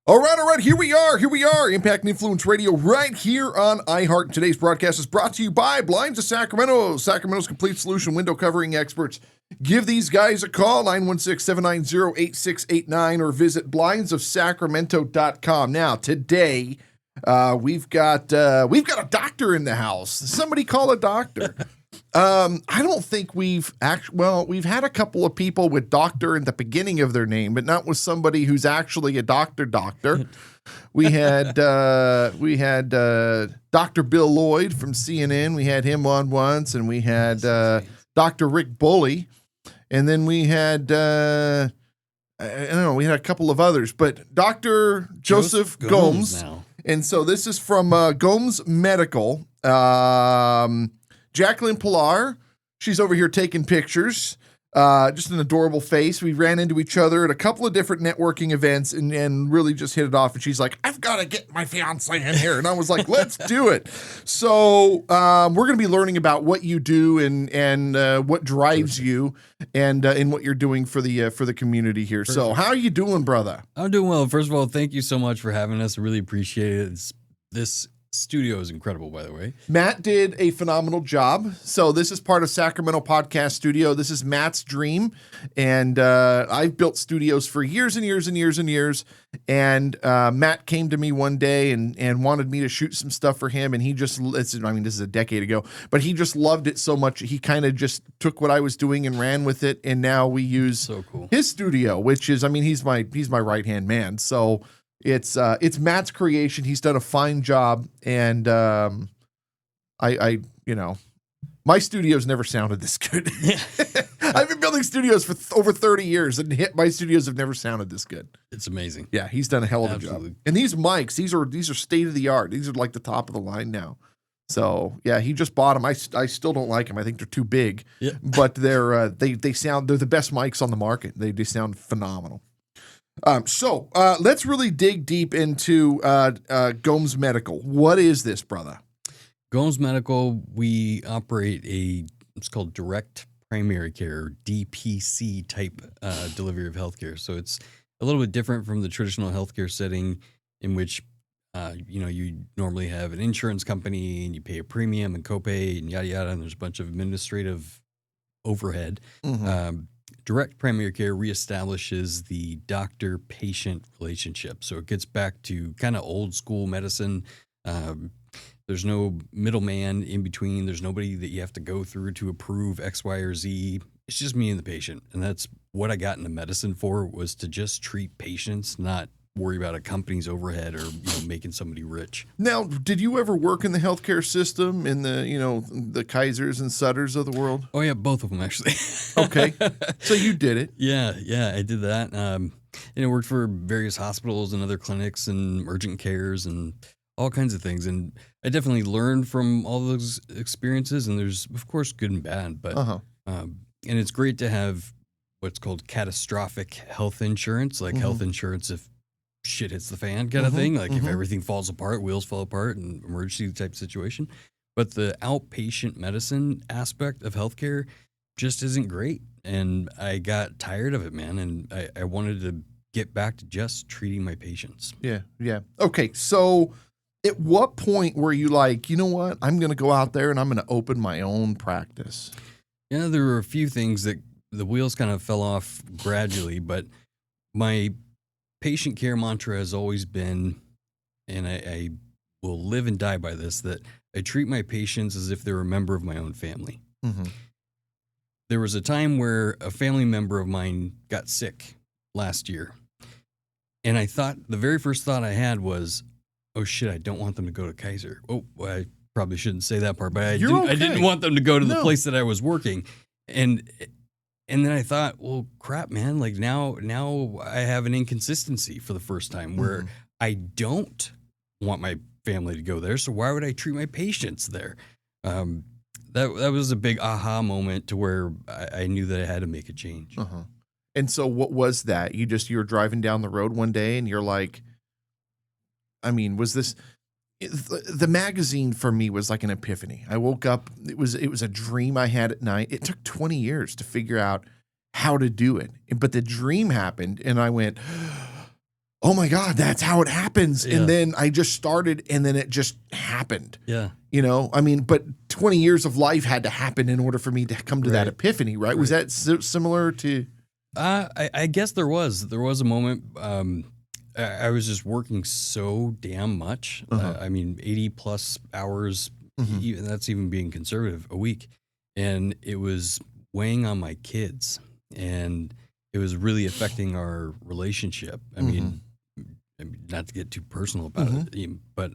All right. Here we are. Impact and Influence Radio right here on iHeart. Today's broadcast is brought to you by Blinds of Sacramento, Sacramento's complete solution window covering experts. Give these guys a call, 916-790-8689, or visit blindsofsacramento.com. Now, today, we've got a doctor in the house. Somebody call a doctor. I don't think we've had a couple of people with doctor in the beginning of their name, but not with somebody who's actually a doctor. We had Dr. Bill Lloyd from CNN. We had him on once, and we had Dr. Rick Bully, and then we had I don't know, we had a couple of others, but Dr. Joseph Gomes. Now. And so this is from Gomes Medical. Jacqueline Pilar, she's over here taking pictures. Just an adorable face. We ran into each other at a couple of different networking events and really just hit it off. And she's like, I've got to get my fiance in here. And I was like, let's do it. So we're going to be learning about what you do and what drives you and what you're doing for the community here. Perfect. So how are you doing, brother? I'm doing well. First of all, thank you so much for having us. I really appreciate it. This studio is incredible, by the way. Matt did a phenomenal job. So this is part of Sacramento Podcast Studio. This is Matt's dream. And I've built studios for years and years and years and years. And Matt came to me one day and wanted me to shoot some stuff for him. And he just, this is a decade ago, but he just loved it so much. He kind of just took what I was doing and ran with it. And now we use his studio, which is, he's my right-hand man. So it's Matt's creation. He's done a fine job, and my studio's never sounded this good. I've been building studios for over 30 years, and my studios have never sounded this good. It's amazing. Yeah, he's done a hell of a job. And these mics, these are state of the art. These are like the top of the line now. So yeah, he just bought them. I still don't like them. I think they're too big. Yeah. But they're they're the best mics on the market. They sound phenomenal. So let's really dig deep into Gomes Medical. What is this, brother? Gomes Medical, we operate it's called direct primary care, DPC type delivery of healthcare. So it's a little bit different from the traditional healthcare setting in which you normally have an insurance company and you pay a premium and copay and yada yada, and there's a bunch of administrative overhead. Mm-hmm. Direct primary care reestablishes the doctor-patient relationship. So it gets back to kind of old school medicine. There's no middleman in between. There's nobody that you have to go through to approve X, Y, or Z. It's just me and the patient. And that's what I got into medicine for, was to just treat patients, not worry about a company's overhead or making somebody rich. Now, did you ever work in the healthcare system in the Kaisers and Sutters of the world? Oh yeah, both of them actually. Okay, so you did it. Yeah, I did that. And I worked for various hospitals and other clinics and urgent cares and all kinds of things. And I definitely learned from all those experiences. And there's of course good and bad, but and it's great to have what's called catastrophic health insurance, like health insurance if shit hits the fan kind of thing. Like if everything falls apart, wheels fall apart, an emergency type situation. But the outpatient medicine aspect of healthcare just isn't great. And I got tired of it, man. And I wanted to get back to just treating my patients. Yeah. Okay. So at what point were you like, you know what, I'm going to go out there and I'm going to open my own practice? Yeah, there were a few things that the wheels kind of fell off gradually, but my patient care mantra has always been, and I will live and die by this, that I treat my patients as if they're a member of my own family. Mm-hmm. There was a time where a family member of mine got sick last year. And the very first thought I had was, oh shit, I don't want them to go to Kaiser. Oh, well, I probably shouldn't say that part, but I didn't want them to go to the place that I was working. And then I thought, well, crap, man, like now I have an inconsistency for the first time where I don't want my family to go there. So why would I treat my patients there? That was a big aha moment to where I knew that I had to make a change. Uh-huh. And so what was that? You were driving down the road one day and you're like, was this... The magazine for me was like an epiphany. I woke up, it was a dream I had at night. It took 20 years to figure out how to do it. But the dream happened and I went, oh my God, that's how it happens. Yeah. And then I just started and then it just happened. Yeah. You know, I mean, but 20 years of life had to happen in order for me to come to that Right. epiphany, right? Was that similar to? I guess there was a moment. I was just working so damn much. I mean, 80 plus hours. That's even being conservative, a week, and it was weighing on my kids, and it was really affecting our relationship. I mean, not to get too personal about it, but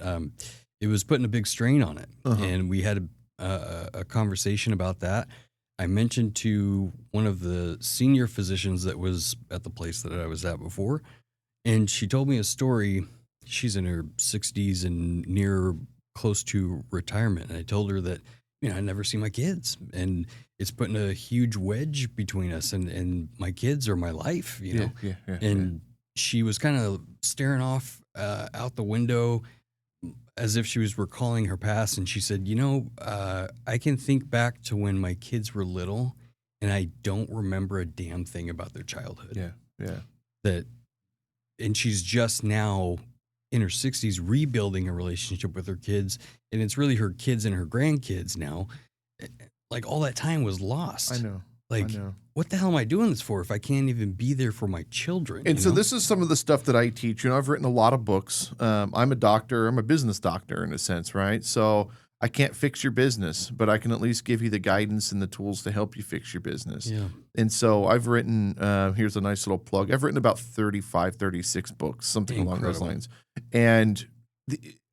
it was putting a big strain on it, and we had a conversation about that. I mentioned to one of the senior physicians that was at the place that I was at before, and she told me a story. She's in her 60s and close to retirement. And I told her that, I never see my kids, and it's putting a huge wedge between us, and my kids are my life, you know? Yeah, and she was kind of staring off out the window as if she was recalling her past. And she said, I can think back to when my kids were little, and I don't remember a damn thing about their childhood. Yeah. And she's just now in her 60s rebuilding a relationship with her kids, and it's really her kids and her grandkids now. Like, all that time was lost. I know. Like, what the hell am I doing this for if I can't even be there for my children? And so this is some of the stuff that I teach. I've written a lot of books. I'm a doctor. I'm a business doctor in a sense, right? So I can't fix your business, but I can at least give you the guidance and the tools to help you fix your business. Yeah. And so I've written, here's a nice little plug. I've written about 35, 36 books, something along those lines. And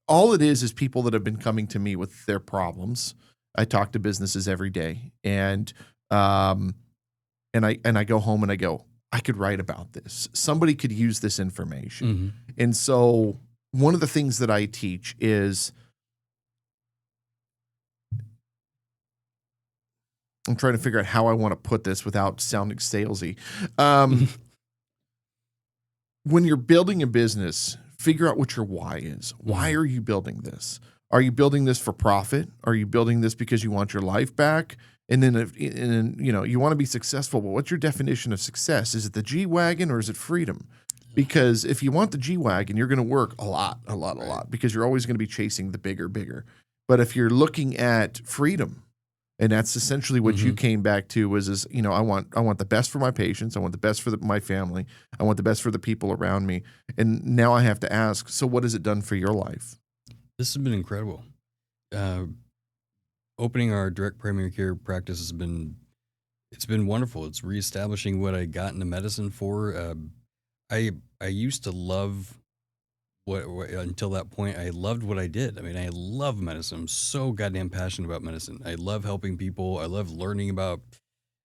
all it is people that have been coming to me with their problems. I talk to businesses every day, and I go home and I go, I could write about this. Somebody could use this information. And so one of the things that I teach is, I'm trying to figure out how I want to put this without sounding salesy. When you're building a business, figure out what your why is. Why are you building this? Are you building this for profit? Are you building this because you want your life back? And then, you want to be successful, but what's your definition of success? Is it the G-Wagon or is it freedom? Because if you want the G-Wagon, you're going to work a lot, because you're always going to be chasing the bigger. But if you're looking at freedom, and that's essentially what you came back to was I want the best for my patients. I want the best for my family. I want the best for the people around me. And now I have to ask, so what has it done for your life? This has been incredible. Opening our direct primary care practice has been wonderful. It's reestablishing what I got into medicine for. I used to love what until that point. I loved what I did. I mean, I love medicine. I'm so goddamn passionate about medicine. I love helping people. I love learning about.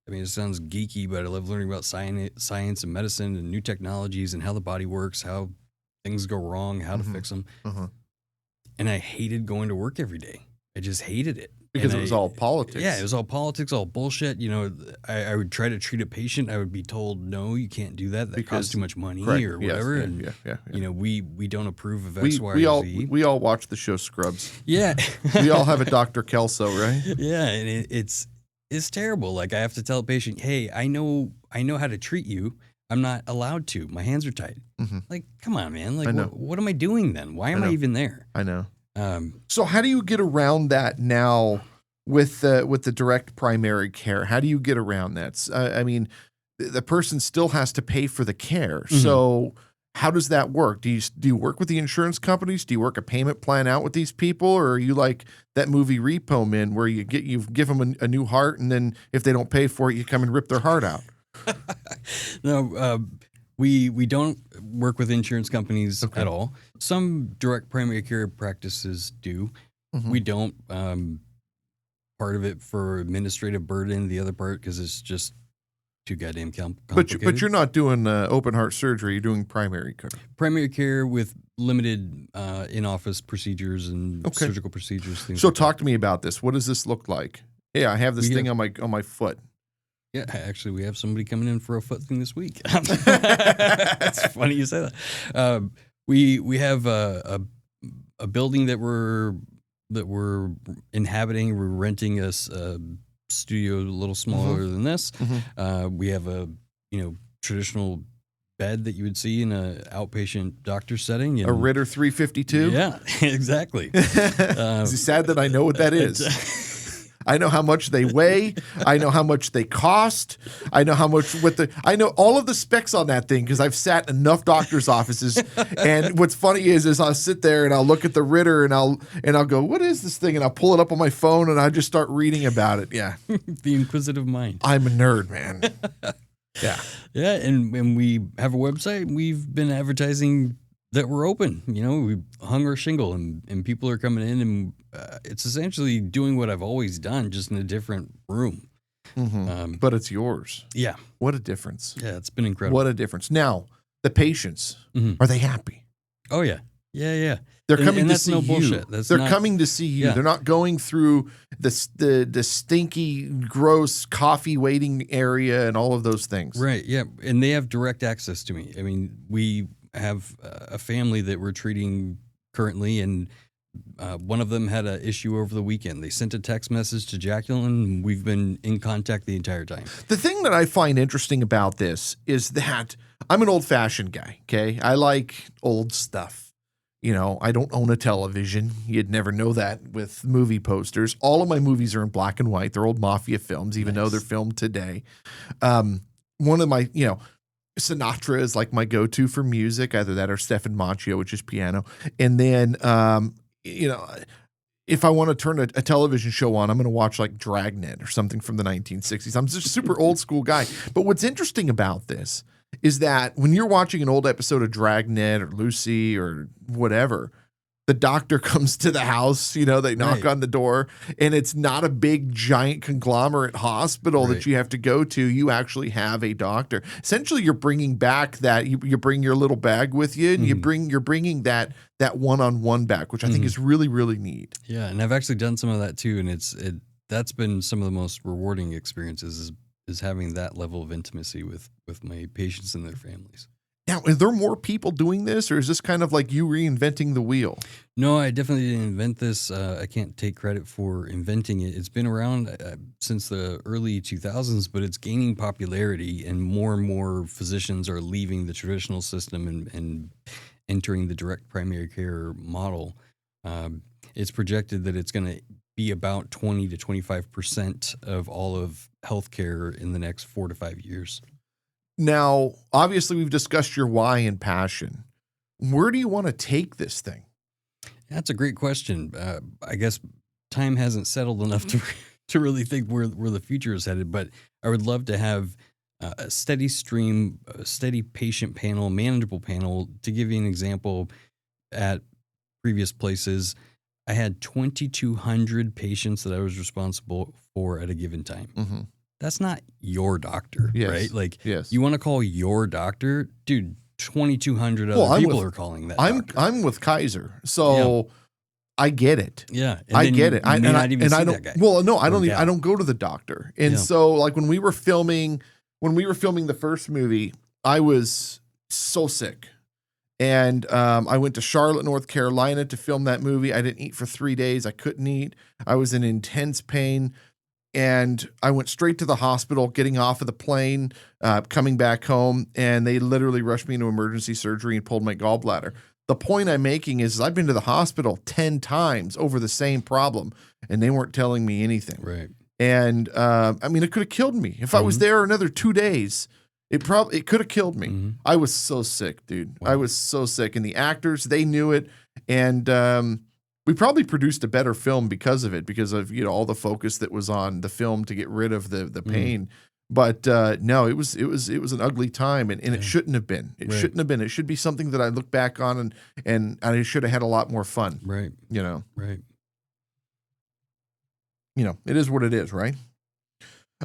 I mean, it sounds geeky, but I love learning about science and medicine and new technologies and how the body works, how things go wrong, how to fix them. And I hated going to work every day. I just hated it. Because it was all politics. Yeah, it was all politics, all bullshit. I would try to treat a patient. I would be told, no, you can't do that. That costs too much money or whatever. We don't approve of X, Y, or Z. We all watch the show Scrubs. Yeah. We all have a Dr. Kelso, right? Yeah, and it's terrible. Like, I have to tell a patient, hey, I know how to treat you. I'm not allowed to. My hands are tied. Like, come on, man. Like, what am I doing then? Why am I even there? I know. So how do you get around that now with the direct primary care? How do you get around that? I mean, the person still has to pay for the care. So how does that work? Do you work with the insurance companies? Do you work a payment plan out with these people, or are you like that movie Repo Man where you give them a new heart, and then if they don't pay for it, you come and rip their heart out? No, we don't work with insurance companies at all. Some direct primary care practices do. We don't. Part of it for administrative burden, the other part because it's just too goddamn complicated. But you're not doing open heart surgery. You're doing primary care. Primary care with limited in-office procedures and surgical procedures. Things so like talk to me about this. What does this look like? Yeah, I have this thing on my foot. Yeah, actually, we have somebody coming in for a foot thing this week. It's funny you say that. We have a building that we're inhabiting. We're renting a studio a little smaller than this. We have a traditional bed that you would see in a outpatient doctor setting. A Ritter 352? Yeah, exactly. Is it sad that I know what that is? I know how much they weigh. I know how much they cost. I know how much I know all of the specs on that thing because I've sat in enough doctor's offices. And what's funny is I'll sit there and I'll look at the Ritter and I'll go, what is this thing? And I'll pull it up on my phone and I just start reading about it. Yeah. The inquisitive mind. I'm a nerd, man. Yeah. Yeah. And we have a website. We've been advertising that we're open. We hung our shingle and people are coming in and it's essentially doing what I've always done, just in a different room. Mm-hmm. But it's yours. Yeah. What a difference. Yeah, it's been incredible. What a difference. Now, the patients, are they happy? Oh, yeah. Yeah. They're coming to that's see no you. bullshit. They're coming to see you. Yeah. They're not going through the stinky, gross coffee waiting area and all of those things. Right, yeah. And they have direct access to me. I mean, we have a family that we're treating currently, and one of them had an issue over the weekend. They sent a text message to Jacqueline, and we've been in contact the entire time. The thing that I find interesting about this is that I'm an old-fashioned guy, okay? I like old stuff. I don't own a television. You'd never know that with movie posters. All of my movies are in black and white. They're old mafia films, even though they're filmed today. One of my, Sinatra is like my go-to for music, either that or Stefan Macchio, which is piano. And then, if I want to turn a television show on, I'm going to watch like Dragnet or something from the 1960s. I'm just a super old school guy. But what's interesting about this is that when you're watching an old episode of Dragnet or Lucy or whatever, the doctor comes to the house, they knock on the door, and it's not a big, giant conglomerate hospital that you have to go to. You actually have a doctor. Essentially, you're bringing back that, you bring your little bag with you, and you're bringing that one-on-one back, which I think is really, really neat. Yeah, and I've actually done some of that too, and that's been some of the most rewarding experiences is having that level of intimacy with my patients and their families. Now, are there more people doing this, or is this kind of like you reinventing the wheel? No, I definitely didn't invent this. I can't take credit for inventing it. It's been around since the early 2000s, but it's gaining popularity, and more physicians are leaving the traditional system and entering the direct primary care model. It's projected that it's going to be about 20 to 25% of all of healthcare in the next 4 to 5 years. Now, obviously, we've discussed your why and passion. Where do you want to take this thing? That's a great question. I guess time hasn't settled enough to really think where the future is headed, but I would love to have a steady stream, a steady patient panel, manageable panel. To give you an example, at previous places, I had 2,200 patients that I was responsible for at a given time. Mm-hmm. That's not your doctor, right? Like, you want to call your doctor, dude. 2,200 other people are calling that. I'm with Kaiser, so I get it. Yeah, I get it. I don't. That guy. Well, no, I don't. I don't go to the doctor, and so like when we were filming the first movie, I was so sick. And I went to Charlotte, North Carolina to film that movie. I didn't eat for 3 days. I couldn't eat. I was in intense pain. And I went straight to the hospital, getting off of the plane, coming back home, and they literally rushed me into emergency surgery and pulled my gallbladder. The point I'm making is I've been to the hospital 10 times over the same problem, and they weren't telling me anything. Right. And it could have killed me. If I was there another 2 days, it could have killed me. Mm-hmm. I was so sick, dude. Wow. I was so sick. And the actors, they knew it. And we probably produced a better film because of it, because of all the focus that was on the film to get rid of the pain. But no, it was an ugly time, and it shouldn't have been. It shouldn't have been. It should be something that I look back on and I should have had a lot more fun. Right. Right. It is what it is, right?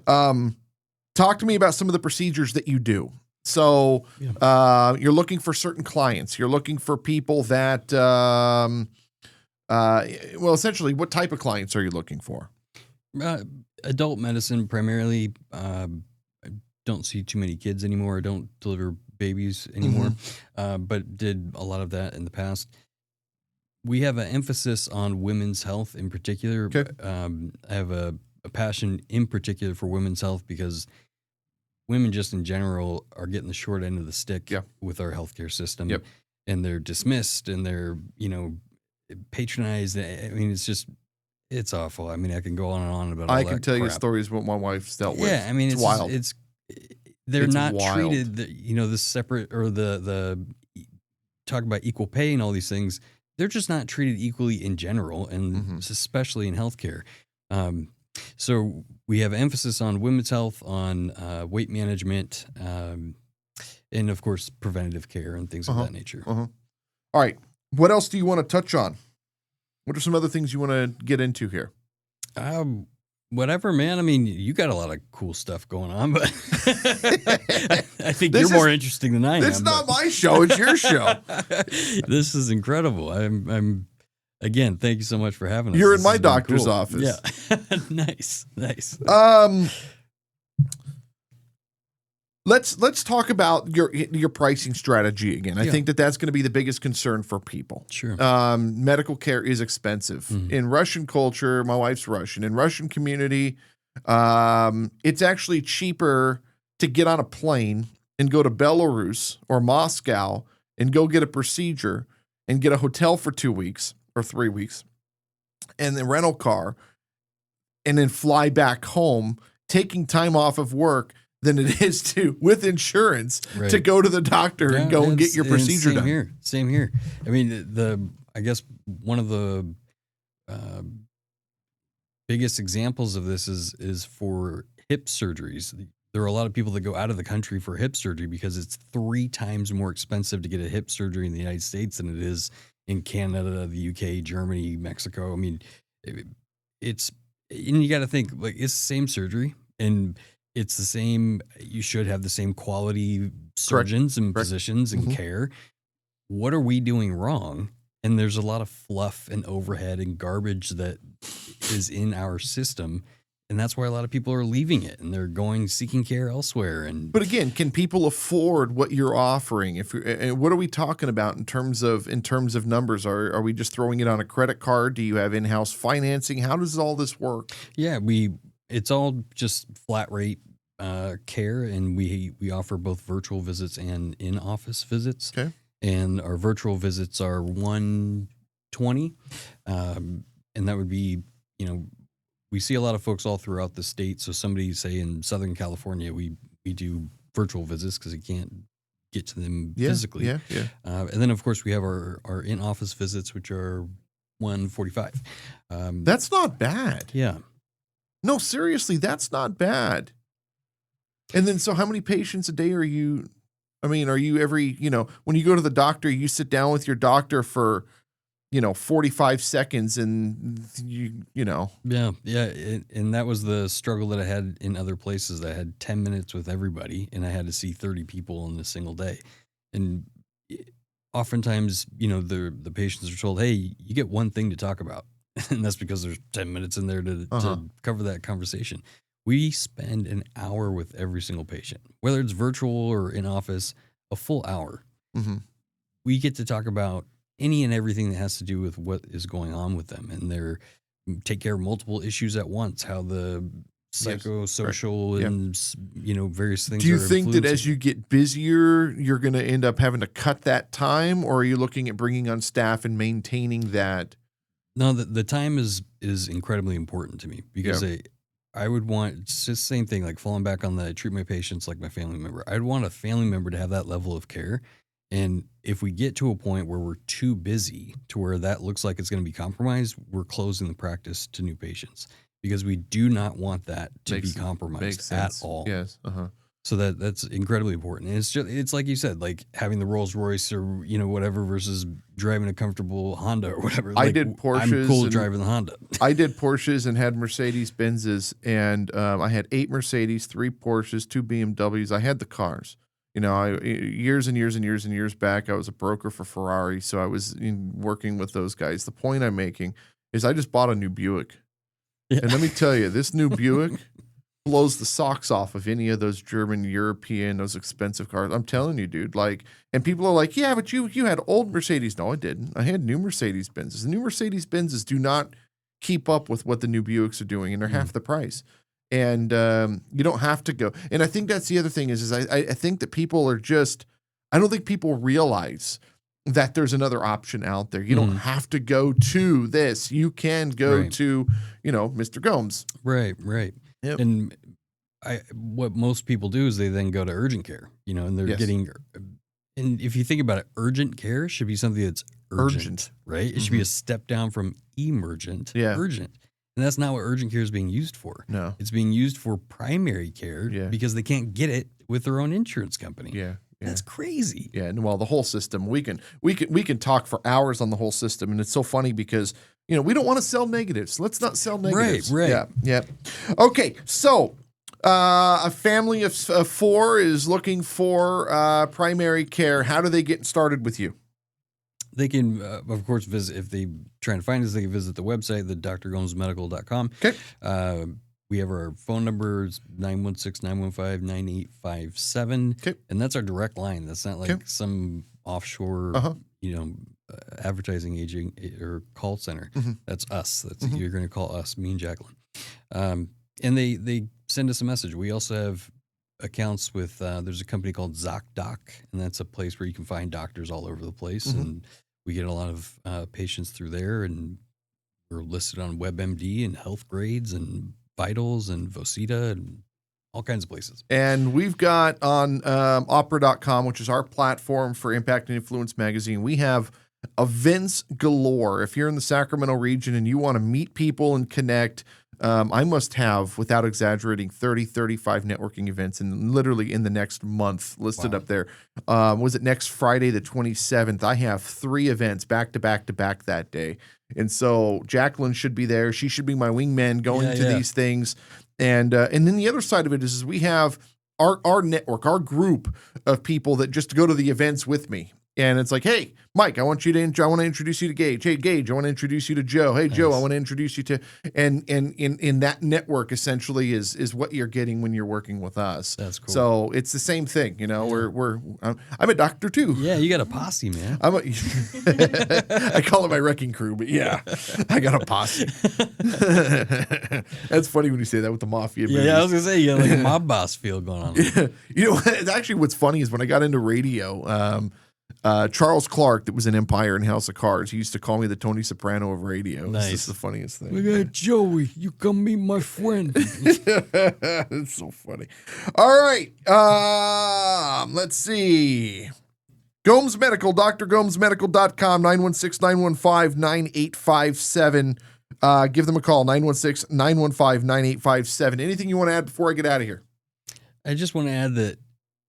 Talk to me about some of the procedures that you do. So you're looking for certain clients. You're looking for people that essentially, what type of clients are you looking for? Adult medicine primarily. I don't see too many kids anymore. I don't deliver babies anymore, but did a lot of that in the past. We have an emphasis on women's health in particular. Okay. I have a passion in particular for women's health because women just in general are getting the short end of the stick with our healthcare system. Yep. And they're dismissed and they're, patronized. I mean, it's awful. I mean, I can go on and on about all I that can tell you crap. stories what my wife's dealt with. Yeah, I mean, it's wild. They're It's not wild. treated, the separate or the talk about equal pay and all these things. They're just not treated equally in general, and especially in healthcare. So we have emphasis on women's health, on weight management, and of course, preventative care and things of that nature. All right. What else do you want to touch on? What are some other things you want to get into here? Whatever, man. I mean, you got a lot of cool stuff going on, but I think you're more interesting than I am. It's not my show. It's your show. This is incredible. I'm again, thank you so much for having us. You're in my doctor's office. Yeah. Nice. Let's talk about your pricing strategy again. I think that's going to be the biggest concern for people. Sure. Medical care is expensive. In Russian culture, my wife's Russian. In Russian community, it's actually cheaper to get on a plane and go to Belarus or Moscow and go get a procedure and get a hotel for 2 weeks or 3 weeks and then rental car and then fly back home, taking time off of work than it is to, with insurance, to go to the doctor and go and get your procedure done. Same here. I mean, I guess one of the biggest examples of this is for hip surgeries. There are a lot of people that go out of the country for hip surgery because it's 3 times more expensive to get a hip surgery in the United States than it is in Canada, the UK, Germany, Mexico. I mean, and you got to think, like, it's the same surgery and it's the same, you should have the same quality surgeons and physicians and care. What are we doing wrong? And there's a lot of fluff and overhead and garbage that is in our system. And that's why a lot of people are leaving it and they're seeking care elsewhere. But again, can people afford what you're offering? And what are we talking about in terms of numbers? Are we just throwing it on a credit card? Do you have in-house financing? How does all this work? Yeah, it's all just flat rate care, and we offer both virtual visits and in-office visits. Okay. And our virtual visits are $120, and that would be, we see a lot of folks all throughout the state. So somebody, say in Southern California, we do virtual visits because you can't get to them physically. Yeah. And then of course we have our in-office visits, which are $145. That's not bad. Yeah. No, seriously, that's not bad. And then, so how many patients a day are you? I mean, are you every, when you go to the doctor, you sit down with your doctor for, 45 seconds and Yeah. And that was the struggle that I had in other places. I had 10 minutes with everybody and I had to see 30 people in a single day. And oftentimes, the patients are told, hey, you get one thing to talk about. And that's because there's 10 minutes in there to cover that conversation. We spend an hour with every single patient, whether it's virtual or in office, a full hour. We get to talk about any and everything that has to do with what is going on with them, and take care of multiple issues at once, how the psychosocial and various things. Do you think that as you get busier, you're going to end up having to cut that time, or are you looking at bringing on staff and maintaining that? No, the time is incredibly important to me because I would want, it's just the same thing, like falling back on I treat my patients like my family member. I'd want a family member to have that level of care. And if we get to a point where we're too busy to where that looks like it's going to be compromised, we're closing the practice to new patients because we do not want that to be compromised at all. Yes. So that's incredibly important. And it's like you said, like having the Rolls Royce or, whatever versus driving a comfortable Honda or whatever. I did Porsches. I'm cool driving the Honda. I did Porsches and had Mercedes Benzes, and I had 8 Mercedes, 3 Porsches, 2 BMWs. I had the cars. Years and years and years and years back, I was a broker for Ferrari, so I was working with those guys. The point I'm making is I just bought a new Buick. Yeah. And let me tell you, this new Buick blows the socks off of any of those German, European, those expensive cars. I'm telling you, dude. And people are like, yeah, but you had old Mercedes. No, I didn't. I had new Mercedes Benzes. The new Mercedes Benzes do not keep up with what the new Buicks are doing, and they're half the price. And you don't have to go. And I think that's the other thing is I think that people are just, I don't think people realize that there's another option out there. You don't have to go to this. You can go to, Mr. Gomes. Right. Yep. And what most people do is they then go to urgent care, and they're getting, and if you think about it, urgent care should be something that's urgent. Right? It should be a step down from emergent, urgent. And that's not what urgent care is being used for. No. It's being used for primary care because they can't get it with their own insurance company. Yeah. That's crazy. Yeah, and well, the whole system, we can talk for hours on the whole system, and it's so funny because we don't want to sell negatives. Let's not sell negatives. Right. Yeah. Okay, so a family of 4 is looking for primary care. How do they get started with you? They can, of course, visit, if they try to find us, they can visit the website, the drgomesmedical.com. Okay. We have our phone numbers, 916-915-9857. Okay. And that's our direct line. That's not like some offshore, advertising agent or call center. That's us. You're going to call us, me and Jacqueline. And they send us a message. We also have accounts with, there's a company called ZocDoc, and that's a place where you can find doctors all over the place. And we get a lot of patients through there, and we're listed on WebMD and Health Grades and Vitals and Vocita and all kinds of places. And we've got on opera.com, which is our platform for Impact and Influence magazine, we have events galore. If you're in the Sacramento region and you want to meet people and connect, I must have, without exaggerating, 35 networking events literally in the next month listed up there. Was it next Friday, the 27th? I have 3 events back to back that day. And so Jacqueline should be there. She should be my wingman going to these things. And then the other side of it is we have our network, our group of people that just go to the events with me. And it's like, hey, Mike, I want to introduce you to Gage. Hey, Gage, I want to introduce you to Joe. Hey, Joe, I want to introduce you to, and in that network essentially is what you're getting when you're working with us. That's cool. So it's the same thing, I'm a doctor too. Yeah, you got a posse, man. I call it my wrecking crew, but yeah, I got a posse. That's funny when you say that with the mafia. Yeah, I was gonna say you got like a mob boss feel going on. What's funny is when I got into radio. Charles Clark, that was in Empire and House of Cards, he used to call me the Tony Soprano of radio. Nice. This is the funniest thing. Look at Joey. You come meet my friend. It's so funny. All right. Let's see. Gomes Medical, drgomesmedical.com, 916-915-9857. Give them a call, 916-915-9857. Anything you want to add before I get out of here? I just want to add that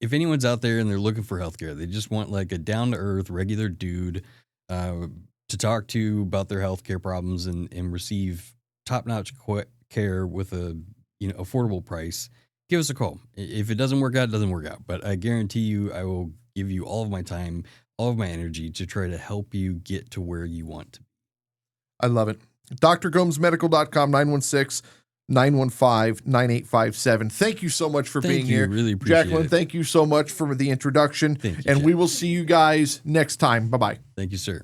if anyone's out there and they're looking for healthcare, they just want like a down-to-earth, regular dude to talk to about their healthcare problems and receive top-notch care with a affordable price, give us a call. If it doesn't work out, it doesn't work out. But I guarantee you I will give you all of my time, all of my energy to try to help you get to where you want to be. I love it. drgomesmedical.com, 916-915-9857. Thank you so much for being here. Really appreciate Jacqueline, it. Thank you so much for the introduction. Thank you, and Jack. we will see you guys next time. Bye-bye. Thank you, sir.